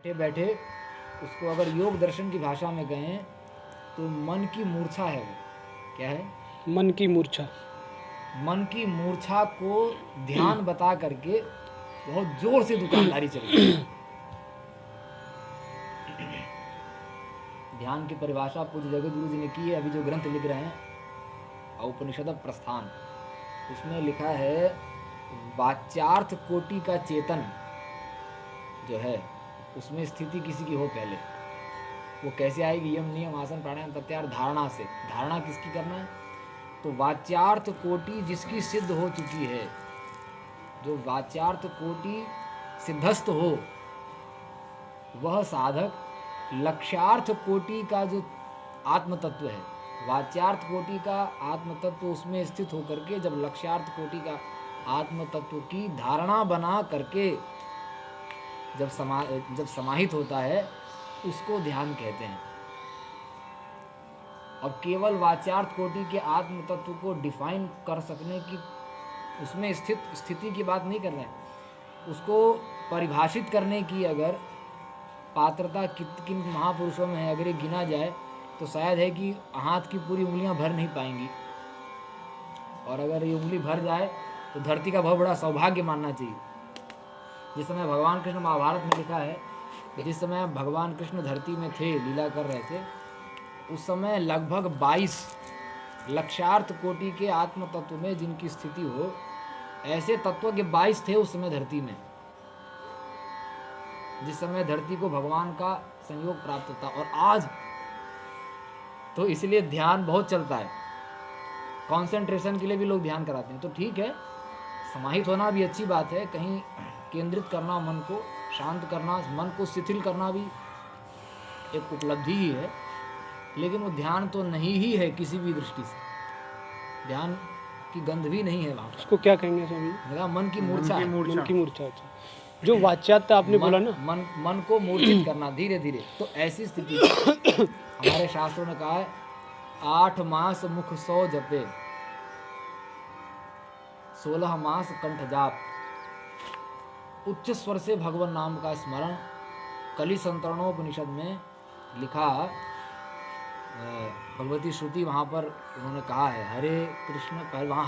बैठे बैठे उसको अगर योग दर्शन की भाषा में कहें तो मन की मूर्छा है। वो क्या है? मन की मूर्छा। मन की मूर्छा को ध्यान बता करके बहुत जोर से दुकानदारी चल रही है। ध्यान की परिभाषा पूज्य जगत गुरु जी ने की है। अभी जो ग्रंथ लिख रहे हैं औपनिषद प्रस्थान, उसमें लिखा है वाच्यार्थ कोटि का चेतन जो है उसमें स्थिति किसी की हो पहले, वो कैसे आएगी? यम नियम आसन प्राणायाम प्रत्याहार धारणा से। धारणा किसकी करना है? तो वाच्यार्थ कोटि जिसकी सिद्ध हो चुकी है, जो वाच्यार्थ कोटि सिद्धस्थ हो, वह साधक लक्ष्यार्थ कोटि का जो आत्म तत्व है, वाच्यार्थ कोटि का आत्म तत्व उसमें स्थित होकर के जब लक्ष्यार्थ कोटि का आत्म तत्व की धारणा बना करके जब समाहित होता है उसको ध्यान कहते हैं। अब केवल वाच्यार्थ कोटि के आत्म तत्व को डिफाइन कर सकने की, उसमें स्थित स्थिति की बात नहीं कर रहे हैं, उसको परिभाषित करने की अगर पात्रता किन महापुरुषों में है, अगर ये गिना जाए तो शायद है कि हाथ की पूरी उंगलियां भर नहीं पाएंगी, और अगर ये उंगली भर जाए तो धरती का बहुत बड़ा सौभाग्य मानना चाहिए। जिस समय भगवान कृष्ण, महाभारत में लिखा है, जिस समय भगवान कृष्ण धरती में थे, लीला कर रहे थे, उस समय लगभग 22 लक्ष्यार्थ कोटि के आत्म तत्व में जिनकी स्थिति हो, ऐसे तत्वज्ञ 22 थे उस समय धरती में, जिस समय धरती को भगवान का संयोग प्राप्त था। और आज तो इसलिए ध्यान बहुत चलता है, कंसंट्रेशन के लिए भी लोग ध्यान कराते हैं। तो ठीक है, समाहित होना भी अच्छी बात है, कहीं केंद्रित करना, मन को शांत करना, मन को शिथिल करना भी एक उपलब्धि ही है, लेकिन वो ध्यान तो नहीं ही है किसी भी दृष्टि से। ध्यान की गंध भी नहीं है वहाँ पर। उसको क्या कहेंगे स्वामी? मेरा मन की मूर्छा है। मन की मूर्छा। अच्छा, जो वाच्यार्थ आपने बोला ना, मन को मूर्छित करना धीरे धीरे, तो ऐसी स्थिति हमारे शास्त्रों ने कहा है 8 मास मुख 100 जपे, 16 मास कंठ जाप, उच्च स्वर से भगवान नाम का स्मरण। कलि संतरणोपनिषद में लिखा, भगवती श्रुति वहाँ पर उन्होंने कहा है, हरे कृष्ण, पहले वहाँ